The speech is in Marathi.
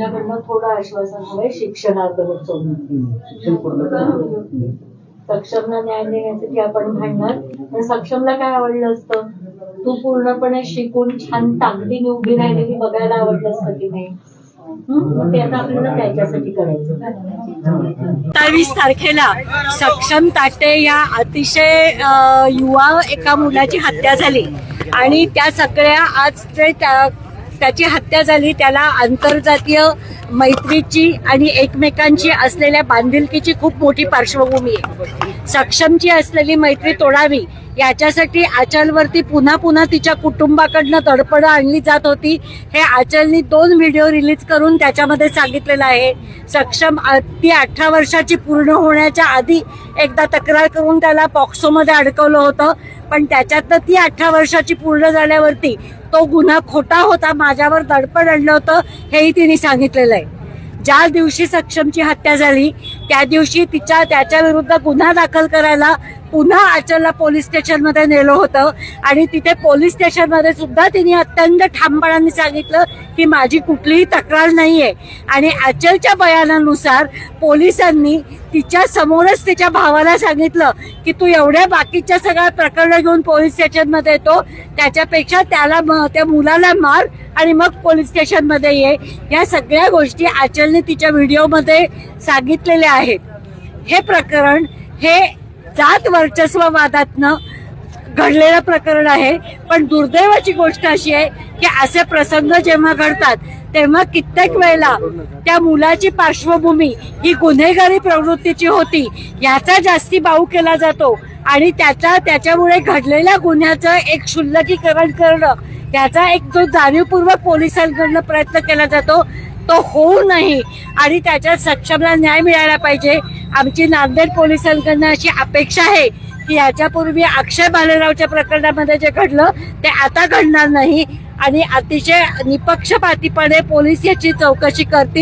तुमच्याकडनं थोडं आश्वासन हवंय शिक्षणार्धवट सोडून. शिक्षण पूर्ण करून सक्षमला न्याय देण्यासाठी आपण भांडणार, पण सक्षमला काय आवडलं असतं? तू पूर्णपणे शिकून छान ताकदीने उभी राहिलेली बघायला आवडलं असतं की नाही? ते आता आपल्याला त्याच्यासाठी करायचं. 27 तारखेला सक्षम ताटे या अतिशय युवा एका मुलाची हत्या झाली आणि त्या सगळ्या आज त्याची हत्या झाली. त्याला आंतरजातीय मैत्रीची आणि एकमेकांची असलेल्या बांधिलकीची खूप मोठी पार्श्वभूमी आहे. सक्षमची असलेली मैत्री तोडावी याच्यासाठी आचलवरती पुन्हा पुन्हा तिच्या कुटुंबाकडनं तडपडं आणली जात होती. हे आचलनी 2 व्हिडिओ रिलीज करून त्याच्यामध्ये सांगितलेलं आहे. सक्षम ती 18 वर्षाची पूर्ण होण्याच्या आधी एकदा तक्रार करून त्याला पॉक्सोमध्ये अडकवलं होतं, पण त्याच्यातनं ती 18 वर्षाची पूर्ण झाल्यावरती तो गुन्हा खोटा होता, माझ्यावर दडपण आणलं होतं हेही तिने सांगितलेलं आहे. ज्या दिवशी सक्षमची हत्या झाली त्या दिवशी त्याच्या विरुद्ध गुन्हा दाखल करायला पुन्हा आचलला पोलीस स्टेशनमध्ये नेलं होतं आणि तिथे पोलीस स्टेशनमध्ये सुद्धा तिने अत्यंत ठामपणाने सांगितलं की माझी कुठलीही तक्रार नाहीये. आणि आचलच्या बयानानुसार पोलिसांनी तिच्या समोरच तिच्या भावाला सांगितलं की तू एवढ्या बाकीच्या सगळ्या प्रकरणं घेऊन पोलीस स्टेशनमध्ये येतो, त्याच्यापेक्षा त्या मुलाला मार आणि मग पोलीस स्टेशनमध्ये ये. या सगळ्या गोष्टी आचलने तिच्या व्हिडिओमध्ये सांगितलेल्या आहेत. हे प्रकरण हे जात वर्चस्ववादातनं घडलेलं प्रकरण आहे. पण दुर्दैवाची गोष्ट अशी आहे की असे प्रसंग जेव्हा घडतात तेव्हा कित्येक वेळेला त्या मुलाची पार्श्वभूमी ही गुन्हेगारी प्रवृत्तीची होती याचा जास्ती बाऊ केला जातो आणि त्याच्यामुळे घडलेल्या गुन्ह्याचं एक क्षुल्लकीकरण करणं याचा एक जो जाणीवपूर्वक पोलिसांकडनं प्रयत्न केला जातो तो होऊ नये आणि त्याच्यात सक्षमला न्याय मिळायला पाहिजे. आमची नांदेड पोलिसांकडनं अशी अपेक्षा आहे की याच्यापूर्वी अक्षय भालेरावच्या प्रकरणामध्ये जे घडलं ते आता घडणार नाही आणि अतिशय निपक्षपातीपणे पोलीस याची चौकशी करतील.